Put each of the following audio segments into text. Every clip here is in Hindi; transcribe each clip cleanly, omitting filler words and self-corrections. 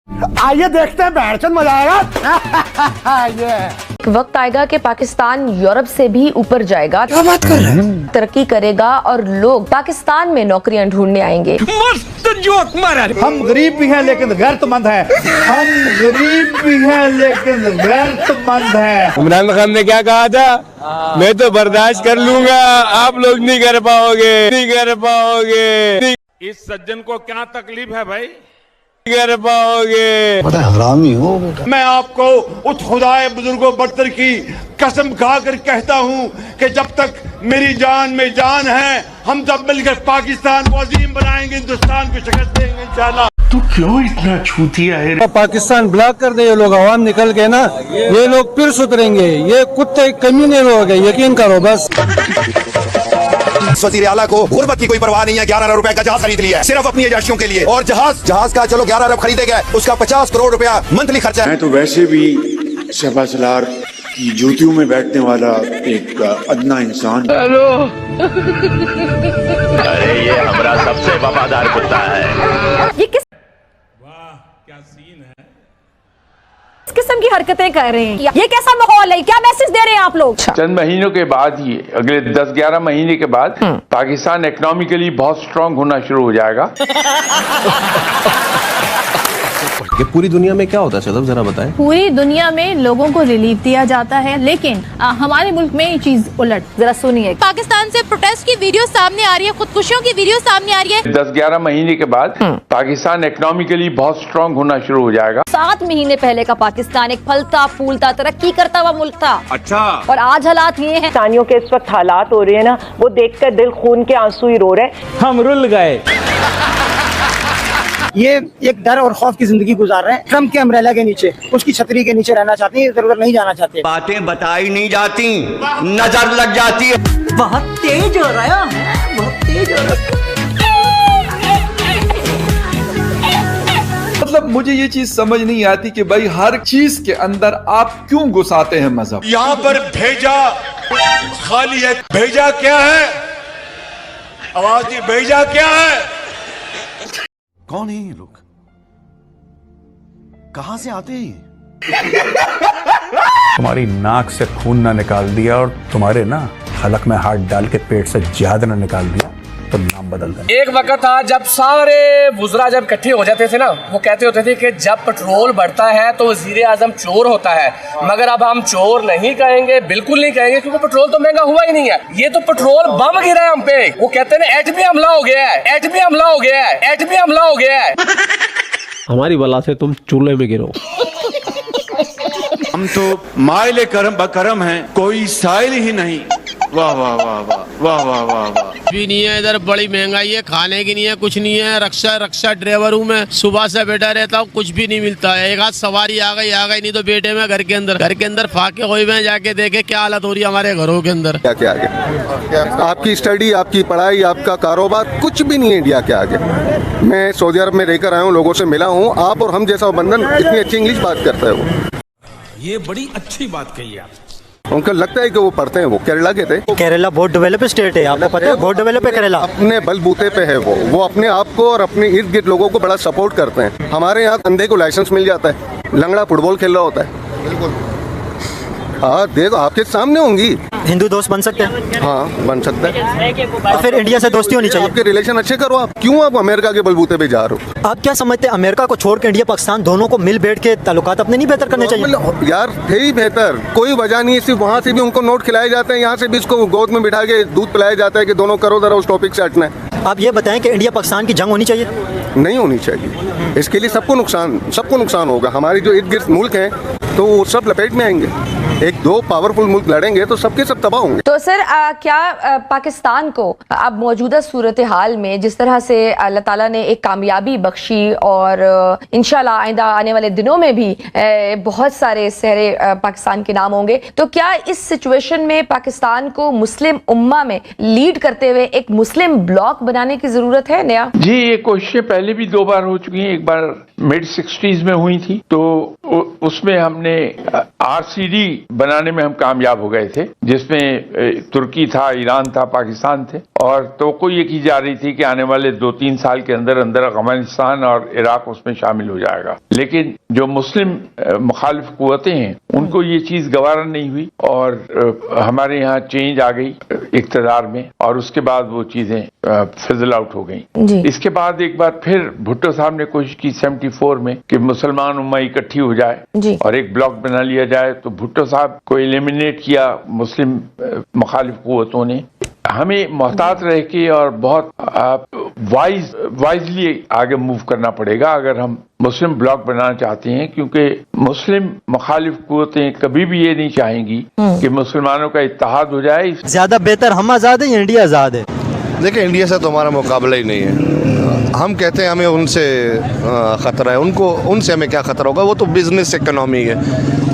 आइए देखते हैं, बैठचंद मजा आएगा। ये वक्त आएगा कि पाकिस्तान यूरोप से भी ऊपर जाएगा। क्या बात कर रहे हैं? तरक्की करेगा और लोग पाकिस्तान में नौकरियां ढूंढने आएंगे। मस्त जोक मारा। हम गरीब भी हैं लेकिन गैरतमंद हैं। हम गरीब भी हैं लेकिन गैरतमंद हैं। इमरान खान ने क्या कहा था? मैं तो बर्दाश्त कर लूंगा, आप लोग नहीं कर पाओगे, नहीं कर पाओगे। इस सज्जन को क्या तकलीफ है भाई? कर पाओगे। बड़ा हरामी हो बेटा। मैं आपको उस खुदाए बुजुर्गों बरतर की कसम खाकर कहता हूं कि जब तक मेरी जान में जान है, हम सब मिलकर पाकिस्तान को अजीम बनाएंगे, हिंदुस्तान को शिकस्त देंगे इंशाल्लाह। तू क्यों इतना छूतिया है? पाकिस्तान ब्लॉक कर दे ये लोग, आवाम निकल के ना, ये लोग फिर सुधरेंगे। ये कुत्ते कमीने लोग हैं, यकीन करो बस। वज़ीर आला को गुर्बत की कोई परवाह नहीं है। 11 अरब रुपए का जहाज खरीद लिया है सिर्फ अपनी एजेंसियों के लिए, और जहाज का चलो 11 अरब खरीदे गए, उसका 50 करोड़ रुपया मंथली खर्चा है। मैं तो वैसे भी शहबाज सलार की जूतियों में बैठने वाला एक अदना इंसान। हेलो। अरे ये हमारा सबसे वफादार कुत्ता है। ये किस क्या सीन है? किस्म की हरकतें कर रहे हैं? ये कैसा माहौल है? क्या मैसेज दे रहे हैं आप लोग? चंद महीनों के बाद ही, अगले 10-11 महीने के बाद पाकिस्तान इकोनॉमिकली बहुत स्ट्रांग होना शुरू हो जाएगा। कि पूरी दुनिया में क्या होता है चलो जरा बताएं। पूरी दुनिया में लोगों को रिलीफ दिया जाता है, लेकिन हमारे मुल्क में ये चीज उलट। जरा सुनिए। पाकिस्तान से प्रोटेस्ट की वीडियो सामने आ रही है, खुदकुशियों की वीडियो सामने आ रही है। 10-11 महीने के बाद पाकिस्तान इकोनॉमिकली बहुत स्ट्रांग होना शुरू हो जाएगा। 7 महीने पहले का पाकिस्तान एक फलता फूलता तरक्की करता हुआ मुल्क था। अच्छा। और आज हालात ये हैं। पाकिस्तानियों के इस वक्त हालात हो रहे हैं ना, वो देखकर दिल खून के आंसू ही रो रहे। हम रुल गए। ये एक डर और खौफ की जिंदगी गुजार रहे हैं। ट्रम्प के अम्ब्रेला के नीचे, उसकी छतरी के नीचे रहना चाहते हैं, इधर उधर नहीं जाना चाहते। बातें बताई नहीं जाती, नजर लग जाती है। बहुत तेज हो रहा है, बहुत तेज हो रहा है। मतलब मुझे ये चीज समझ नहीं आती कि भाई हर चीज के अंदर आप क्यों घुसाते हैं मजहब। यहाँ पर भेजा खाली है। भेजा क्या है? आवाज नहीं। भेजा क्या है? कौन है ये लोग? कहां से आते हैं? तुम्हारी नाक से खून ना निकाल दिया और तुम्हारे ना हलक में हाथ डाल के पेट से जहाद ना निकाल दिया तो नाम बदल देना। एक वक्त था जब सारे वुज़रा जब इकट्ठे हो जाते थे ना, वो कहते होते थे कि जब पेट्रोल बढ़ता है तो वज़ीर आज़म चोर होता है। मगर अब हम चोर नहीं कहेंगे, बिल्कुल नहीं कहेंगे, क्योंकि पेट्रोल तो महंगा हुआ ही नहीं है। ये तो पेट्रोल बम गिरा है हम पे। वो कहते हैं ना एटमी हमला हो गया है, एटमी हमला हो गया है, एटमी हमला हो गया है। हमारी बला से तुम चूल्हे में गिरो। हम तो माइले करम बकरम हैं, कोई साइल ही नहीं। वाह वाह वाह वाह वाह वाह वाह वाह। भी नहीं है इधर, बड़ी महंगाई है, खाने की नहीं है, कुछ नहीं है। रक्षा ड्राइवर हूँ मैं, सुबह से बैठा रहता हूँ, कुछ भी नहीं मिलता है। एक हाथ सवारी आ गई नहीं तो बेटे में घर के अंदर फाके हुए में जाके देखे क्या हालत हो रही है हमारे घरों के अंदर। क्या क्या आगे? आपकी स्टडी, आपकी पढ़ाई, आपका कारोबार कुछ भी नहीं है इंडिया के आगे। मैं सऊदी अरब में रहकर आया हूँ, लोगों से मिला हूँ। आप और हम जैसा बंधन, इतनी अच्छी इंग्लिश बात करता है वो। ये बड़ी अच्छी बात कही आप। उनको लगता है कि वो पढ़ते हैं। वो केरला के थे। केरला बहुत डेवलप स्टेट है, आपको पता है? बहुत डेवलप है केरला। अपने बलबूते पे है वो अपने आप को और अपने इर्द गिर्द लोगों को बड़ा सपोर्ट करते हैं। हमारे यहाँ अंधे को लाइसेंस मिल जाता है, लंगड़ा फुटबॉल खेल रहा होता है। बिल्कुल। हाँ देखो, आपके सामने होंगी। हिंदू दोस्त बन सकते हैं? हाँ बन सकता है। तो फिर इंडिया से दोस्ती होनी चाहिए। आपके रिलेशन अच्छे करो। आप क्यों आप अमेरिका के बलबूते पे जा रहे हो? आप क्या समझते हैं अमेरिका को छोड़ के इंडिया पाकिस्तान दोनों को मिल बैठ के ताल्लुकात अपने नहीं बेहतर करने चाहिए? यार थे ही बेहतर, कोई वजह नहीं। सिर्फ वहाँ से भी उनको नोट खिलाए जाते हैं, यहाँ से भी इसको गोद में बिठा के दूध पिलाया जाता है कि दोनों करो जरा उस टॉपिक से हटना है। आप ये बताएं कि इंडिया पाकिस्तान की जंग होनी चाहिए? नहीं होनी चाहिए। इसके लिए सबको नुकसान होगा। हमारी जो इर्द गिर्द मुल्क हैं तो वो सब लपेट में आएंगे। एक दो पावरफुल मुल्क लड़ेंगे तो सबके सब तबाह होंगे। तो सर क्या पाकिस्तान को अब मौजूदा सूरत हाल में जिस तरह से अल्लाह ताला ने एक कामयाबी बख्शी और इंशाल्लाह आइंदा आने वाले दिनों में भी बहुत सारे सहरे पाकिस्तान के नाम होंगे, तो क्या इस सिचुएशन में पाकिस्तान को मुस्लिम उम्मा में लीड करते हुए एक मुस्लिम ब्लॉक बनाने की जरूरत है? नया जी, ये कोशिशें पहले भी 2 बार हो चुकी हैं। एक बार मिड 60s में हुई थी, तो उसमें हमने RCD बनाने में हम कामयाब हो गए थे, जिसमें तुर्की था, ईरान था, पाकिस्तान थे, और तो ये की जा रही थी कि आने वाले 2-3 साल के अंदर अंदर अफगानिस्तान और इराक उसमें शामिल हो जाएगा। लेकिन जो मुस्लिम मुखालिफ कुव्वतें हैं उनको ये चीज गवारा नहीं हुई और हमारे यहाँ चेंज आ गई इक़्तिदार में, और उसके बाद वो चीजें फिजल आउट हो गई। इसके बाद एक बार फिर भुट्टो साहब ने कोशिश की 74 में कि मुसलमान उम्मा इकट्ठी हो जाए और एक ब्लॉक बना लिया जाए, तो भुट्टो साहब को एलिमिनेट किया मुस्लिम मुखालिफ कुव्वतों ने। हमें मोहतात रह के और बहुत वाइजली आगे मूव करना पड़ेगा अगर हम मुस्लिम ब्लॉक बनाना चाहते हैं, क्योंकि मुस्लिम मुखालिफ कुव्वतें कभी भी ये नहीं चाहेंगी कि मुसलमानों का इत्तेहाद हो जाए। ज्यादा बेहतर हम आजाद है या इंडिया आजाद है? देखिए, इंडिया से तो हमारा मुकाबला ही नहीं है। हम कहते हैं हमें उनसे ख़तरा है, उनसे हमें क्या ख़तरा होगा? वो तो बिज़नेस इकोनॉमी है,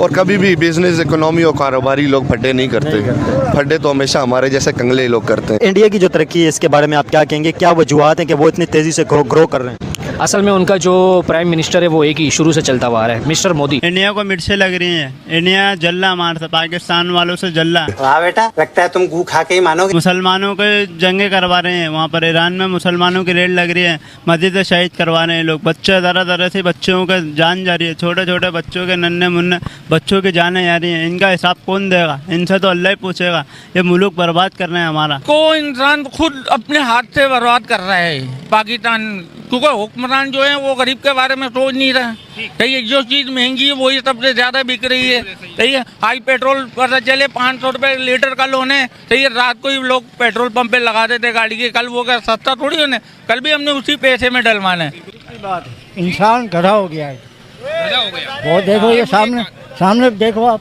और कभी भी बिज़नेस इकोनॉमी और कारोबारी लोग फड्डे नहीं करते। फड्डे तो हमेशा हमारे जैसे कंगले लोग करते हैं। इंडिया की जो तरक्की है इसके बारे में आप क्या कहेंगे? क्या वजूहात हैं कि वो इतनी तेज़ी से ग्रो कर रहे हैं? असल में उनका जो प्राइम मिनिस्टर है वो एक ही शुरू से चलता हुआ रहा है, मिस्टर मोदी। इंडिया को मिर्चें लग रही हैं, इंडिया जल्ला मारता पाकिस्तान वालों से जल्ला। वाह बेटा, लगता है तुम गू खा के ही मानोगे। मुसलमानों के जंगे करवा रहे हैं वहाँ पर, ईरान में मुसलमानों की रेड लग रही है, मस्जिद शहीद करवा रहे हैं लोग, बच्चे तरह से बच्चों का जान जा रही है, छोटे छोटे बच्चों के नन्हे मुन्ने बच्चों की जाने जा रही है। इनका हिसाब कौन देगा? इनसे तो अल्लाह ही पूछेगा। ये मुल्क बर्बाद कर रहे हैं हमारा। को इंसान खुद अपने हाथ से बर्बाद कर रहा है पाकिस्तान, क्योंकि हुक्मरान जो है वो गरीब के बारे में सोच नहीं रहा। सही है, जो चीज महंगी है वही सबसे ज्यादा बिक रही है। सही है, हाई पेट्रोल पता चले 500 रुपए लीटर कल होने। सही है, रात को ही लोग पेट्रोल पंप पे लगा देते गाड़ी के, कल वो क्या सस्ता थोड़ी होने, कल भी हमने उसी पैसे में डलवाना है। इंसान गधा हो गया है, वो देखो ये सामने देखो आप,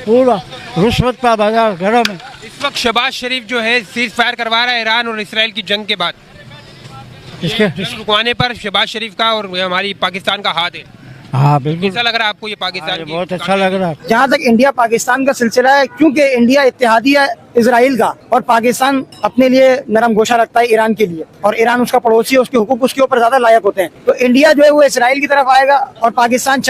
पूरा रुश्वत का बाजार गरम है। इस वक्त शहबाज शरीफ जो है सीज फायर करवा रहा है ईरान और इसराइल की जंग के बाद। इसके रुकवाने पर शहबाज शरीफ का और हमारी पाकिस्तान का हाथ है। हाँ बिल्कुल। कैसा लग रहा है आपको ये पाकिस्तान? बहुत अच्छा लग रहा है। जहाँ तक इंडिया पाकिस्तान का सिलसिला है, क्योंकि इंडिया इत्तेहादी है इजराइल का, और पाकिस्तान अपने लिए नरम गोशा रखता है ईरान के लिए, और ईरान उसका पड़ोसी है, उसके हुकूक उसके ऊपर ज्यादा लायक होते हैं। तो इंडिया जो है वो इसराइल की तरफ आएगा और पाकिस्तान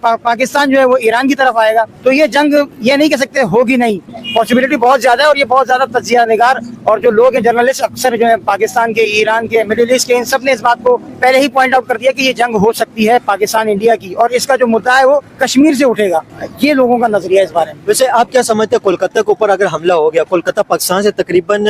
पाकिस्तान जो है वो ईरान की तरफ आएगा। तो ये जंग ये नहीं कह सकते होगी नहीं, पॉसिबिलिटी बहुत ज्यादा है, और ये बहुत ज्यादा तज्जिया निगार और जो लोग हैं जर्नलिस्ट अक्सर जो है पाकिस्तान के, ईरान के, मिडिल ईस्ट के, इन सब ने इस बात को पहले ही पॉइंट आउट कर दिया कि ये जंग हो सकती है पाकिस्तान इंडिया की, और इसका जो मुद्दा है वो कश्मीर से उठेगा। ये लोगों का नजरिया इस बारे में। वैसे आप क्या समझते हैं, कोलकाता के ऊपर अगर हमला हो गया, कोलकाता पाकिस्तान से तकरीबन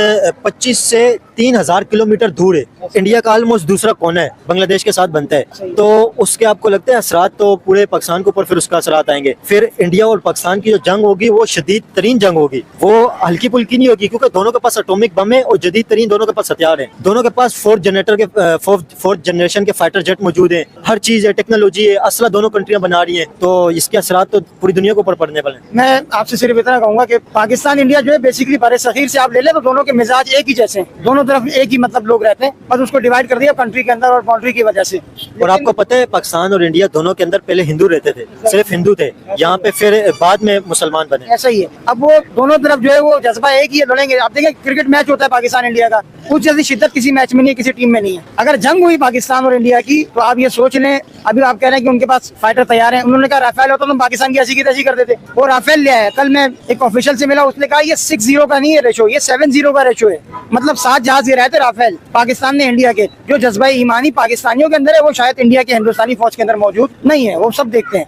25 से 3000 किलोमीटर दूर है, इंडिया का ऑलमोस्ट दूसरा कोना है, बांग्लादेश के साथ बनता है, तो उसके आपको लगता है असरात तो पूरे पाकिस्तान के ऊपर फिर उसका असरात आएंगे? फिर इंडिया और पाकिस्तान की जो जंग होगी वो शदीद तरीन जंग होगी, वो हल्की फुल्की नहीं होगी, क्योंकि दोनों के पास एटॉमिक बम है और जदीद तरीन दोनों के पास हथियार है, दोनों के पास फोर्थ जनरेशन के फाइटर जेट मौजूद है, हर चीज है, टेक्नोलॉजी है, असला दोनों कंट्रियां बना रही है, तो इसके असरात तो पूरी दुनिया के ऊपर पड़ने वाले हैं। मैं आपसे सिर्फ इतना कहूंगा कि पाकिस्तान इंडिया जो है बेसिकली बड़े सगीर से आप ले ले तो दोनों के मिजाज एक ही जैसे हैं, दोनों तरफ एक ही मतलब लोग रहते हैं, बस उसको डिवाइड कर दिया कंट्री के अंदर और बाउंड्री की वजह से। और आपको पता है पाकिस्तान और इंडिया दोनों के अंदर पहले हिंदू रहते थे, सिर्फ हिंदू थे, यहाँ पे फिर बाद में मुसलमान बने। ऐसा ही है, अब वो दोनों तरफ जो है वो जज्बा एक ही है, लड़ेंगे। आप देखें क्रिकेट मैच होता है पाकिस्तान इंडिया का, उस जैसी शिद्दत किसी मैच में नहीं है, किसी टीम में नहीं है। अगर जंग हुई पाकिस्तान और इंडिया की तो आप ये सोच लें, अभी आप कह रहे हैं कि उनके पास फाइटर तैयार है, उन्होंने कहा राफेल होता तो पाकिस्तान की ऐसी की तैसी कर देते, वो राफेल ले आया। कल मैं एक ऑफिशियल से मिला, उसने कहा ये 6-0 का नहीं है रेशो, ये 7-0 का रेशो है, मतलब 7 जहाज गिराए थे राफेल पाकिस्तान ने इंडिया के। जो जज्बा ईमानी पाकिस्तानियों के अंदर है वो शायद इंडिया के हिंदुस्तानी फौज के अंदर मौजूद नहीं है, वो सब देखते हैं।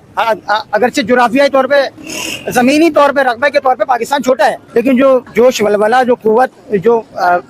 अगरचे जुराफियाई तौर पे, जमीनी तौर पे, रकबे के तौर पे पाकिस्तान छोटा है, लेकिन जो जोश वलवला, जो कुव्वत, जो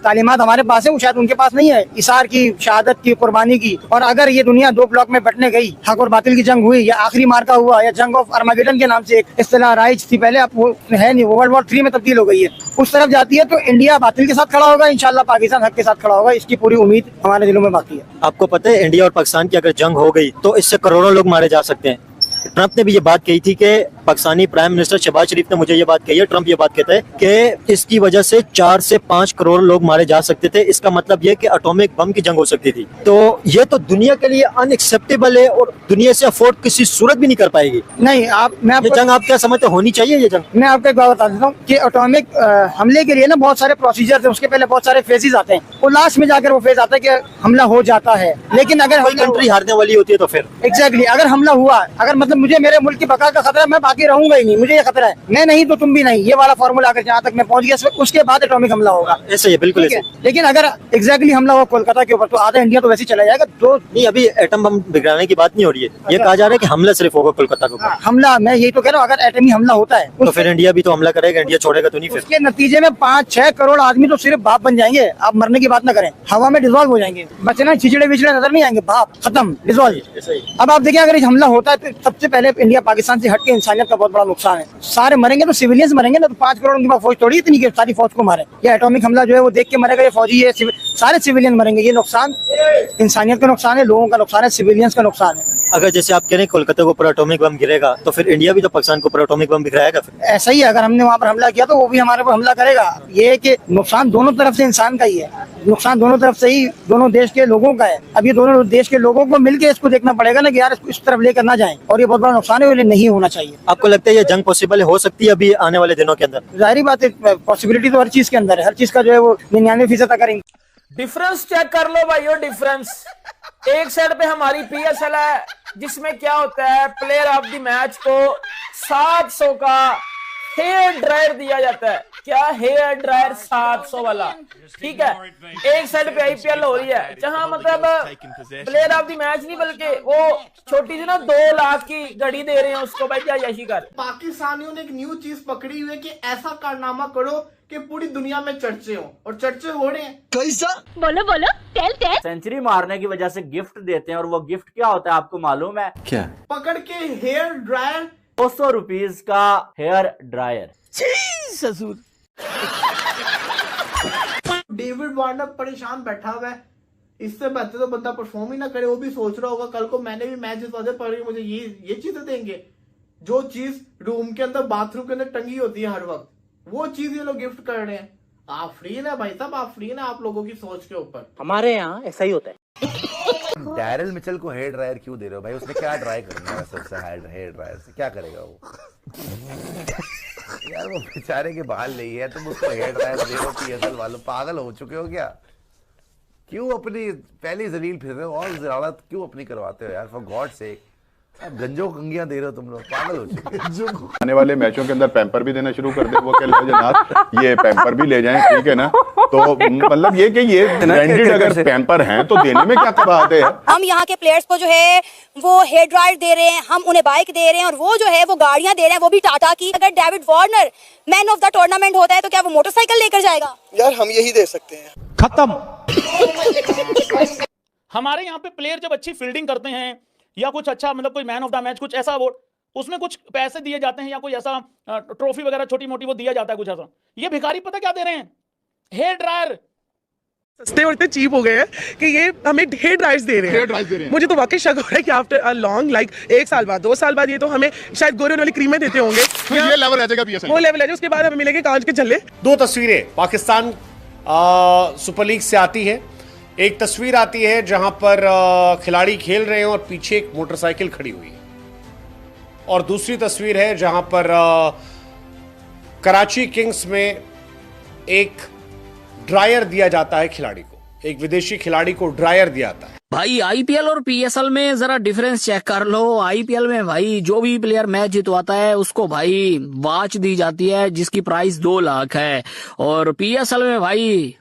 तालीमात हमारे पास है वो शायद उनके पास नहीं है, इसार की, शहादत की, कुर्बानी की। और अगर ये दुनिया 2 ब्लॉक में बंटने गई, हक और बातिल की जंग हुई, या आखिरी मार्का हुआ, या जंग ऑफ अर्मागेडन के नाम से एक इस्तिलाह राइज थी पहले, अब वो है नहीं, वो वर्ल्ड वॉर 3 में तब्दील हो गई है, उस तरफ जाती है, तो इंडिया बातिल के साथ खड़ा होगा, इंशाल्लाह पाकिस्तान हक के साथ खड़ा होगा, इसकी पूरी उम्मीद हमारे दिलों में बाकी है। आपको पता है इंडिया और पाकिस्तान की अगर जंग हो गई तो इससे करोड़ों लोग मारे जा सकते हैं। ट्रंप ने भी ये बात कही थी कि पाकिस्तानी प्राइम मिनिस्टर शहबाज शरीफ ने मुझे ये बात कही है, ट्रंप ये बात कहता है कि इसकी वजह से 4 से 5 करोड़ लोग मारे जा सकते थे, इसका मतलब ये कि एटॉमिक बम की जंग हो सकती थी। तो ये तो दुनिया के लिए अनएक्सेप्टेबल है और दुनिया से अफोर्ड किसी सूरत भी नहीं कर पाएगी। नहीं, ये जंग आप क्या समझते, होनी चाहिए ये जंग? मैं आपको एक बात बता देता हूँ कि एटॉमिक हमले के लिए ना बहुत सारे प्रोसीजर है, उसके पहले बहुत सारे फेजेस आते हैं, वो लास्ट में जाकर वो फेज आता है कि हमला हो जाता है। लेकिन अगर कोई कंट्री हारने वाली होती है तो फिर एग्जैक्टली अगर हमला हुआ, अगर मतलब मुझे मेरे मुल्क की बका का खतरा, मैं बाकी रहूंगा ही नहीं, मुझे ये खतरा है, मैं नहीं तो तुम भी नहीं, ये वाला फॉर्मूला अगर जहाँ तक मैं पहुंच गया उसके बाद एटॉमिक हमला होगा। ऐसे ही बिल्कुल ऐसे। लेकिन अगर एग्जैक्टली हमला हुआ कोलकाता के ऊपर तो आधा इंडिया तो वैसे चला जाएगा। तो नहीं, अभी एटम बम बिगड़ाने की बात नहीं हो रही है, ये कहा जा रहा है कि हमला सिर्फ होगा कोलकाता के ऊपर। हमला, मैं यही तो कह रहा हूँ, अगर एटमी हमला होता है तो फिर इंडिया भी तो हमला करेगा, इंडिया छोड़ेगा तो नहीं। फिर उसके नतीजे में 5-6 करोड़ आदमी तो सिर्फ बाप बन जाएंगे। आप मरने की बात ना करें, हवा में डिजॉल्व हो जाएंगे, बचना छिचड़े विचड़े नजर नहीं आएंगे, बाप खत्म, डिजॉल्व। अब आप देखिए, अगर हमला होता है तो सबसे पहले इंडिया पाकिस्तान से हटके इंसानियत का बहुत बड़ा नुकसान है। सारे मरेंगे तो सिविलियंस मरेंगे ना, तो 5 करोड़ उनके पास फौज थोड़ी इतनी कि सारी फौज को मारे। या एटॉमिक हमला जो है वो देख के मरेगा, ये फौजी है, सारे सिविलियन मरेंगे। ये नुकसान इंसानियत का नुकसान है, लोगों का नुकसान है, सिविलियंस का नुकसान है। अगर जैसे आप कह रहे हैं कोलकाता के ऊपर एटॉमिक बम गिरेगा तो फिर इंडिया भी तो पाकिस्तान के ऊपर एटॉमिक बम गिराएगा। फिर ऐसा ही है, अगर हमने वहाँ पर हमला किया तो वो भी हमारे पर हमला करेगा। ये है कि नुकसान दोनों तरफ से इंसान का ही है, नुकसान दोनों तरफ से ही दोनों देश के लोगों का है। अब ये दोनों देश के लोगों को मिलकर इसको देखना पड़ेगा ना कि यार इस तरफ लेकर ना जाएं, और ये बहुत बड़ा नुकसान है, ये नहीं होना चाहिए। आपको लगता है ये जंग पॉसिबल हो सकती है अभी आने वाले दिनों के अंदर? जाहिर बात है, पॉसिबिलिटी तो हर चीज के अंदर है, हर चीज का जो है वो 99% करेंगे। डिफरेंस चेक कर लो भाइयों, डिफरेंस। एक साइड पे हमारी PSL है जिसमें क्या होता है, प्लेयर ऑफ द मैच को 700 का हेयर ड्रायर दिया जाता है। क्या हेयर ड्रायर 700 वाला, ठीक है। एक साइड पे IPL हो रही है जहां मतलब प्लेयर ऑफ द मैच नहीं बल्कि वो छोटी सी ना 2 लाख की घड़ी दे रहे हैं उसको, भाई क्या यशी कर। पाकिस्तानियों ने एक न्यू चीज पकड़ी हुई है कि ऐसा कारनामा करो कि पूरी दुनिया में चर्चे हो, और चर्चे हो रहे हैं। कैसा? बोलो बोलो, टेल टेल। सेंचुरी मारने की वजह से गिफ्ट देते हैं, और वो गिफ्ट क्या होता है आपको मालूम है? क्या? पकड़ के हेयर ड्रायर, 200 रुपीज का हेयर ड्रायर। ससुर डेविड वार्नर परेशान बैठा हुआ है, इससे बेहतर तो बंदा परफॉर्म ही ना करे। वो भी सोच रहा होगा कल को मैंने भी मैच जितवा पर मुझे ये चीजें देंगे। जो चीज रूम के अंदर, बाथरूम के अंदर टंगी होती है हर वक्त, वो चीज ये लोग गिफ्ट कर रहे हैं। आप फ्री ना भाई साहब, आप फ्री ना आप लोगों की सोच के ऊपर। हमारे यहाँ ऐसा ही होता है। डैरिल मिचेल को हेयर ड्रायर क्यों दे रहे हो भाई? उसने क्या ड्राई करना है सबसे? हेयर ड्रायर से क्या करेगा वो? यार वो बेचारे के बाल नहीं है, तुम उसको हेयर ड्रायर दे रहे हो। PSL वालों पागल हो चुके हो क्या? क्यों अपनी पहली जलील फिर रहे हो और ज्यादा क्यों अपनी करवाते हो यार? फॉर गॉड सेक, अब गंजो कंगियां दे रहे हो तुम लोग, पागल हो चुके हो। आने वाले मैचों के अंदर पैम्पर भी देना शुरू कर दे, वो कह लो जनाब ये पैम्पर भी ले जाएं, ठीक है ना? तो मतलब ये कि ये ब्रांडेड अगर पैम्पर हैं तो देने में क्या बात है? हम यहाँ के प्लेयर्स को जो है वो हेयर ड्रायर दे रहे हैं, हम उन्हें बाइक दे रहे हैं, और वो जो है वो गाड़ियां दे रहे हैं, वो भी टाटा की। अगर David Warner man of the tournament होता है तो क्या वो मोटरसाइकिल लेकर जाएगा? यार हम यही दे सकते हैं। खत्म। हमारे यहाँ पे प्लेयर जब अच्छी फील्डिंग करते हैं या कुछ अच्छा मतलब कोई मैन ऑफ द मैच कुछ ऐसा अवार्ड, उसमें कुछ पैसे दिए जाते हैं या कोई ऐसा ट्रॉफी वगैरह छोटी मोटी वो दिया जाता है कुछ ऐसा। ये भिखारी पता क्या दे रहे हैं? Hair dryer. सस्ते और इतने चीप हो गए हैं कि ये हमें हेयर ड्रायर्स दे रहे हैं। मुझे तो वाकई शक हो रहा है कि आफ्टर अ लॉन्ग लाइक 1 साल बाद 2 साल बाद ये तो हमें शायद गोरे वाली क्रीमें देते होंगे। ये लेवल आ जाएगा PSL, वो लेवल आ जाएगा। उसके बाद हमें मिलेंगे कांच के छल्ले। 2 तस्वीरें पाकिस्तान सुपर लीग से आती है। एक तस्वीर आती है जहां पर खिलाड़ी खेल रहे हैं और पीछे एक मोटरसाइकिल खड़ी हुई है, और दूसरी तस्वीर है जहां पर कराची किंग्स में एक ड्रायर दिया जाता है खिलाड़ी को, एक विदेशी खिलाड़ी को ड्रायर दिया जाता है। भाई IPL और PSL में जरा डिफरेंस चेक कर लो। IPL में भाई जो भी प्लेयर मैच जितवाता है उसको भाई वॉच दी जाती है जिसकी प्राइस 2 लाख है, और PSL में भाई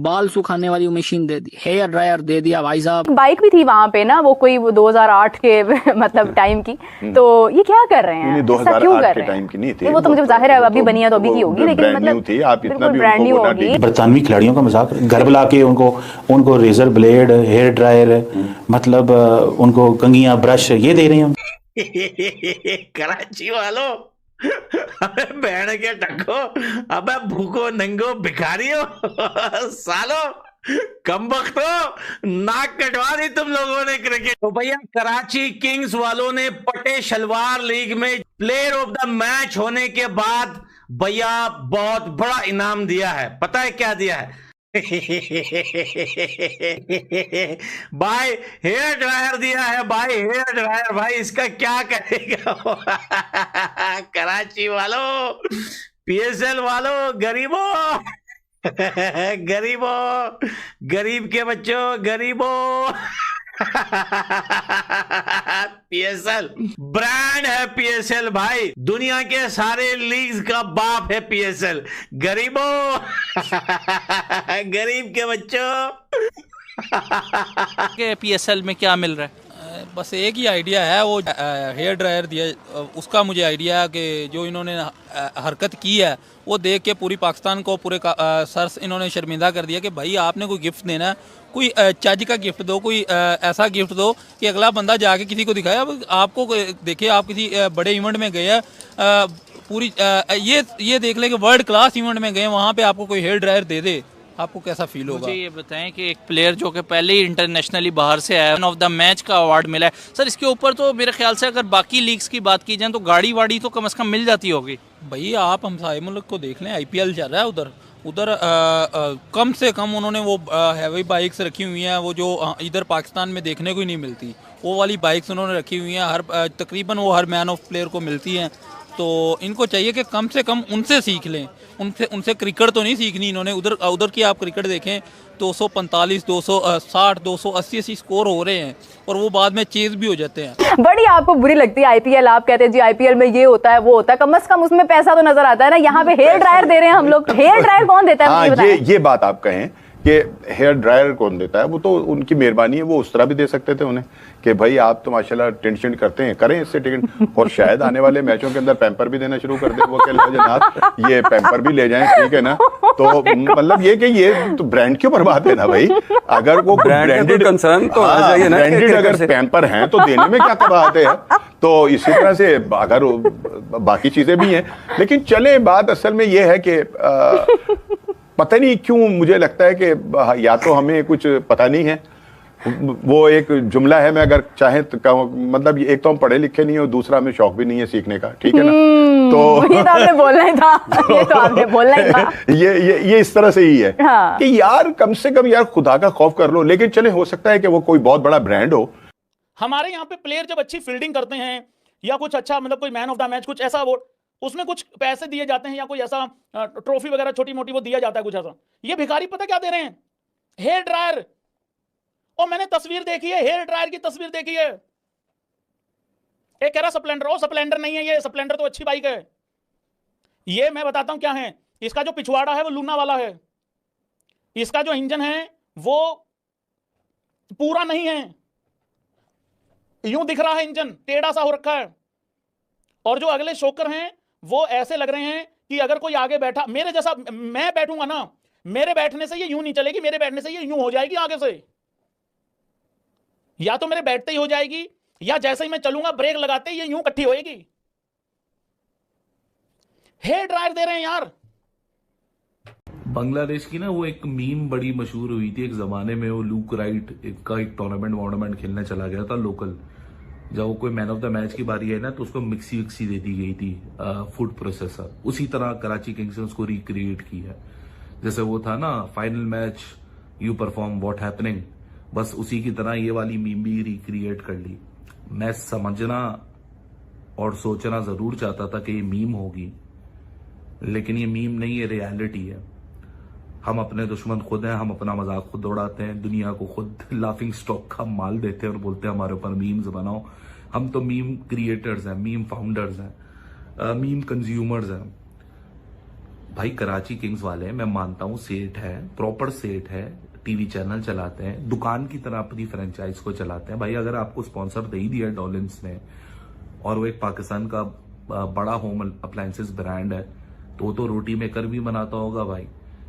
बाल सुखाने वाली मशीन दे दी, हेयर ड्रायर दे दिया भाई साहब। बाइक भी थी वहाँ पे ना, वो कोई 2008 के मतलब टाइम की। तो ये क्या कर रहे हैं? 2008 के टाइम की नहीं थी वो तो मुझे जाहिर है अभी बनी है तो अभी की होगी, लेकिन मतलब थी। आप इतना भी ब्रांड न्यू होगी। बरतानवी खिलाड़ियों का मजाक, घर बुला के उनको रेजर ब्लेड, हेयर ड्रायर, मतलब उनको कंघियां, ब्रश ये दे रहे हैं। कराची वालों, अबे बहन के टक्को, अबे भूखो नंगो भिखारियों, सालो कम वक्तो नाक कटवा दी तुम लोगों ने क्रिकेट। तो भैया कराची किंग्स वालों ने पटे शलवार लीग में प्लेयर ऑफ द मैच होने के बाद भैया बहुत बड़ा इनाम दिया है। पता है क्या दिया है? भाई हेयर ड्रायर दिया है भाई, हेयर ड्रायर। भाई इसका क्या करेगा कराची वालों, PSL वालों, गरीबों, गरीबों, गरीब के बच्चों, गरीबों। पीएसएल ब्रांड है, पीएसएल भाई, दुनिया के सारे लीग्स का बाप है पीएसएल। गरीबों गरीब के बच्चों के पीएसएल में क्या मिल रहा है? बस एक ही आइडिया है, वो हेयर ड्रायर दिया, उसका मुझे आइडिया है कि जो इन्होंने हरकत की है वो देख के पूरी पाकिस्तान को पूरे सर इन्होंने शर्मिंदा कर दिया कि भाई आपने कोई गिफ्ट देना है, कोई चज का गिफ्ट दो, कोई ऐसा गिफ्ट दो कि अगला बंदा जाके किसी को दिखाए। अब आपको देखिए, आप किसी बड़े इवेंट में गए हैं, पूरी ये देख ले कि वर्ल्ड क्लास इवेंट में गए, वहाँ पे आपको कोई हेयर ड्रायर दे दे, आपको कैसा फील होगा? मुझे ये बताएं कि एक प्लेयर जो कि पहले ही इंटरनेशनली बाहर से आया, मैन ऑफ द मैच का अवार्ड मिला है सर, इसके ऊपर तो मेरे ख्याल से अगर बाकी लीग्स की बात की जाए तो गाड़ी वाड़ी तो कम से कम मिल जाती होगी। भाई आप हमसाए मुल्क को देख लें, आईपीएल चल रहा है उधर कम से कम उन्होंने वो हैवी बाइक्स रखी हुई हैं, वो जो इधर पाकिस्तान में देखने को ही नहीं मिलती, वो वाली बाइक्स उन्होंने रखी हुई हैं, तकरीबन वो हर मैन ऑफ प्लेयर को मिलती हैं। तो इनको चाहिए कि कम से कम उनसे सीख लें, उनसे क्रिकेट तो नहीं सीखनी इन्होंने। उधर की आप क्रिकेट देखें, 245, 260, 280 स्कोर हो रहे हैं और वो बाद में चेज भी हो जाते हैं। बड़ी आपको बुरी लगती है आईपीएल, आप कहते हैं जी आईपीएल में ये होता है वो होता है, कम से कम उसमें पैसा तो नजर आता है ना। यहाँ पे हेयर ड्रायर दे रहे हैं हम लोग, हेयर ड्रायर कौन देता है? हाँ, ये बात आप कहें कि हेयर ड्रायर कौन देता है, वो तो उनकी मेहरबानी है, वो उस तरह भी दे सकते थे उन्हें कि भाई आप तो माशाल्लाह टेंशन करते हैं, करें इससे टिकट, और शायद आने वाले मैचों के अंदर पैम्पर भी देना शुरू कर दे, वो कह जनाब ये पैम्पर भी ले जाएं, ठीक है ना। तो मतलब ये कि ये तो ब्रांड क्यों बर्बाद है ना भाई, अगर वो ब्रांडेड कंसर्न तो आ जाइए ना, ब्रांडेड अगर पैम्पर हैं तो देने में क्या बात है। तो इसी तरह से अगर बाकी चीजें भी हैं, लेकिन चले बात असल में ये है कि पता नहीं क्यों मुझे लगता है कि या तो हमें कुछ पता नहीं है, वो एक जुमला है, मैं अगर चाहे तो मतलब एक तो हम पढ़े लिखे नहीं है और दूसरा हमें शौक भी नहीं है सीखने का, ठीक है ना। तो ये तो आपने बोलना ही था, ये तो आपने बोलना ही था। ये इस तरह से ही है कि यार कम से कम यार खुदा का खौफ कर लो। लेकिन चले हो सकता है कि वो कोई बहुत बड़ा ब्रांड हो। हमारे यहाँ पे प्लेयर जब अच्छी फील्डिंग करते हैं या कुछ अच्छा मतलब कोई मैन ऑफ द मैच कुछ ऐसा अवार्ड, उसमें कुछ पैसे दिए जाते हैं या कोई ऐसा ट्रॉफी वगैरह छोटी मोटी वो दिया जाता है कुछ ऐसा। ये भिखारी पता क्या दे रहे हैं? Hair dryer. और मैंने तस्वीर देखी है, हेयर ड्रायर की तस्वीर देखी है। एक कह रहा स्प्लेंडर, ओ स्प्लेंडर नहीं है ये, स्प्लेंडर तो अच्छी बाइक है। ये मैं बताता हूं क्या है, इसका जो पिछवाड़ा है वो लूना वाला है, इसका जो इंजन है वो पूरा नहीं है, यूं दिख रहा है इंजन टेढ़ा सा हो रखा है, और जो अगले शोकर हैं वो ऐसे लग रहे हैं कि अगर कोई आगे बैठा मेरे जैसा, मैं बैठूंगा ना, मेरे बैठने से ये यूं नहीं चलेगी, मेरे बैठने से ये यूं हो जाएगी आगे से, या तो मेरे बैठते ही हो जाएगी या जैसे ही मैं चलूंगा ब्रेक लगाते ही ये यूं इकट्ठी होएगी। हेयर ड्रायर दे रहे हैं यार। बांग्लादेश की ना वो एक मीम बड़ी मशहूर हुई थी एक जमाने में, वो लूक राइट का एक टूर्नामेंट खेलने चला गया था लोकल, जब वो कोई मैन ऑफ द मैच की बारी है ना तो उसको मिक्सी दे दी गई थी, फूड प्रोसेसर। उसी तरह कराची किंग्स ने उसको रिक्रिएट की है, जैसे वो था ना final match you perform what happening, बस उसी की तरह ये वाली मीम भी रिक्रिएट कर ली। मैं समझना और सोचना जरूर चाहता था कि ये मीम होगी, लेकिन ये मीम नहीं, ये रियलिटी है। हम अपने दुश्मन खुद हैं, हम अपना मजाक खुद उड़ाते हैं, दुनिया को खुद लाफिंग स्टॉक का माल देते हैं और बोलते हैं हमारे ऊपर मीम्स बनाओ। हम तो मीम क्रिएटर्स हैं, मीम फाउंडर्स हैं, मीम कंज्यूमर्स हैं। भाई कराची किंग्स वाले मैं मानता हूं सेठ है, प्रॉपर सेठ है, टीवी चैनल चलाते हैं, दुकान की तरह अपनी फ्रेंचाइज को चलाते हैं। भाई अगर आपको स्पॉन्सर दे ही दिया डॉलिन्स ने और वो एक पाकिस्तान का बड़ा होम अप्लायंसेस ब्रांड है, तो वो तो रोटी मेकर भी बनाता होगा भाई,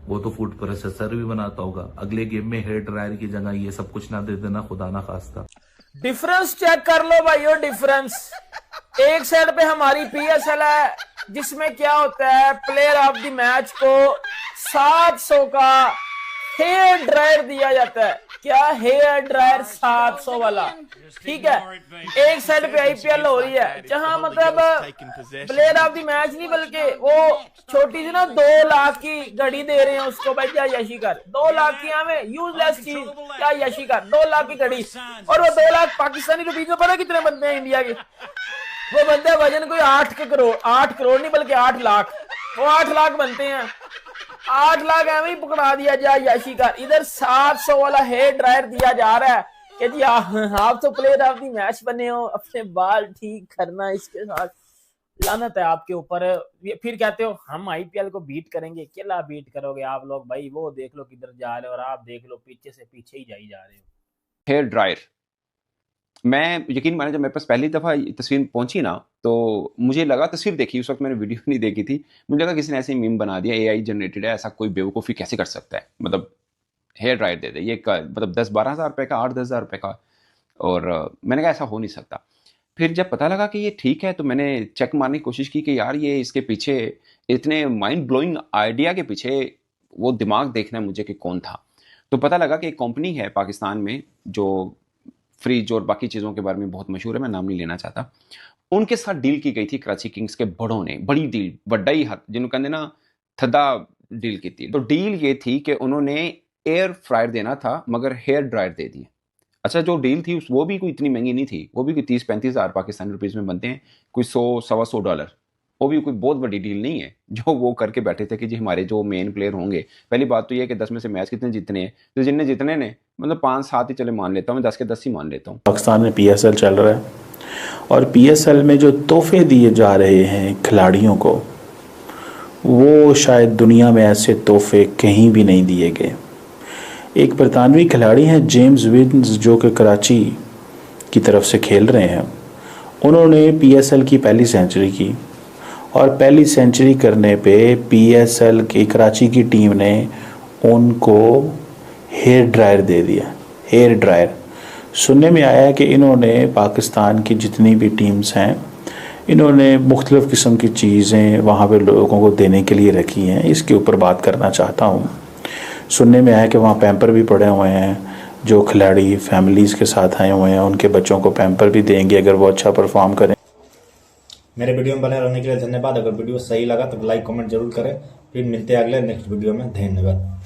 वो तो फूड प्रोसेसर भी बनाता होगा। अगले गेम में हेयर ड्रायर की जगह ये सब कुछ ना दे देना, खुदा ना खास्ता। डिफरेंस चेक कर लो भाइयों, डिफरेंस। एक साइड पे हमारी पीएसएल है जिसमें क्या होता है, प्लेयर ऑफ द मैच को 700 का हेयर ड्रायर दिया जाता है। क्या हेयर ड्रायर 700 वाला, ठीक है। एक साइड पे आईपीएल हो रही है जहां मतलब प्लेयर ऑफ द मैच नहीं बल्कि वो छोटी सी ना 2 लाख की घड़ी दे रहे हैं उसको, भाई क्या यशी कर 2 लाख की हमें यूजलेस चीज, क्या यशी कर 2 लाख की घड़ी। और वो 2 लाख पाकिस्तानी रुपीज में पता कितने बनते हैं इंडिया के? वो बनते हैं वजन कोई 8 करोड़ नहीं बल्कि 8 लाख, वो 8 लाख बनते हैं। 8 लाख एवं ही पकड़ा दिया जाए याशी का। इधर 700 वाला हेयर ड्रायर दिया जा रहा है कि जी आप तो प्लेयर ऑफ द मैच बने हो, अपने बाल ठीक करना, इसके साथ लानत है आपके ऊपर। फिर कहते हो हम आईपीएल को बीट करेंगे। क्या बीट करोगे आप लोग भाई, वो देख लो किधर जा रहे हो और आप देख लो पीछे से पीछे ही जा रहे हो। हेयर ड्रायर, मैं यकीन माने जब मेरे पास पहली दफ़ा तस्वीर पहुंची ना तो मुझे लगा, तस्वीर देखी उस वक्त मैंने वीडियो नहीं देखी थी, मुझे लगा किसी ने ऐसे मीम बना दिया, एआई जनरेटेड है, ऐसा कोई बेवकूफ़ी कैसे कर सकता है, मतलब हेयर ड्रायर दे दे ये मतलब 10-12 हज़ार रुपये का, 8-10 हज़ार रुपये का। और मैंने कहा ऐसा हो नहीं सकता। फिर जब पता लगा कि ये ठीक है तो मैंने चेक मारने की कोशिश की कि यार ये इसके पीछे इतने माइंड ब्लोइंग आइडिया के पीछे वो दिमाग देखना है मुझे कि कौन था। तो पता लगा कि एक कंपनी है पाकिस्तान में जो फ्रिज और बाकी चीज़ों के बारे में बहुत मशहूर है, मैं नाम नहीं लेना चाहता। उनके साथ डील की गई थी कराची किंग्स के बड़ों ने, बड़ी डील, बड्डा ही हाथ जिन्होंने कहते ना थदा डील की थी। तो डील ये थी कि उन्होंने एयर फ्रायर देना था मगर हेयर ड्रायर दे दिए। अच्छा जो डील थी वो भी कोई इतनी महंगी नहीं थी, वो भी कोई 30-35 हज़ार पाकिस्तानी रुपीज़ में बनते हैं, कोई 100-125 डॉलर, वो भी कोई बहुत बड़ी डील नहीं है जो वो करके बैठे थे कि जी हमारे जो मेन प्लेयर होंगे। पहली बात तो ये है कि 10 में से मैच कितने जीतने हैं, तो जिनने जितने ने मतलब 5-7 ही चले मान लेता हूँ, 10 के 10 ही मान लेता हूँ। पाकिस्तान में PSL चल रहा है और PSL में जो तोहफे दिए जा रहे हैं खिलाड़ियों को, वो शायद दुनिया में ऐसे तोहफे कहीं भी नहीं दिए गए। एक बरतानवी खिलाड़ी हैं जेम्स विन्स जो कि कराची की तरफ से खेल रहे हैं, उन्होंने PSL की पहली सेंचुरी की और पहली सेंचुरी करने पे PSL की कराची की टीम ने उनको हेयर ड्रायर दे दिया। हेयर ड्रायर सुनने में आया है कि इन्होंने पाकिस्तान की जितनी भी टीम्स हैं इन्होंने मुख्तलिफ़ किस्म की चीज़ें वहाँ पे लोगों को देने के लिए रखी हैं। इसके ऊपर बात करना चाहता हूँ। सुनने में आया कि वहाँ पैम्पर भी पड़े हुए हैं, जो खिलाड़ी फैमिलीज़ के साथ आए हुए हैं उनके बच्चों को पैम्पर भी देंगे अगर वो अच्छा परफॉर्म करें। मेरे वीडियो में बने रहने के लिए धन्यवाद। अगर वीडियो सही लगा तो लाइक कमेंट जरूर करें। फिर मिलते हैं अगले नेक्स्ट वीडियो में। धन्यवाद।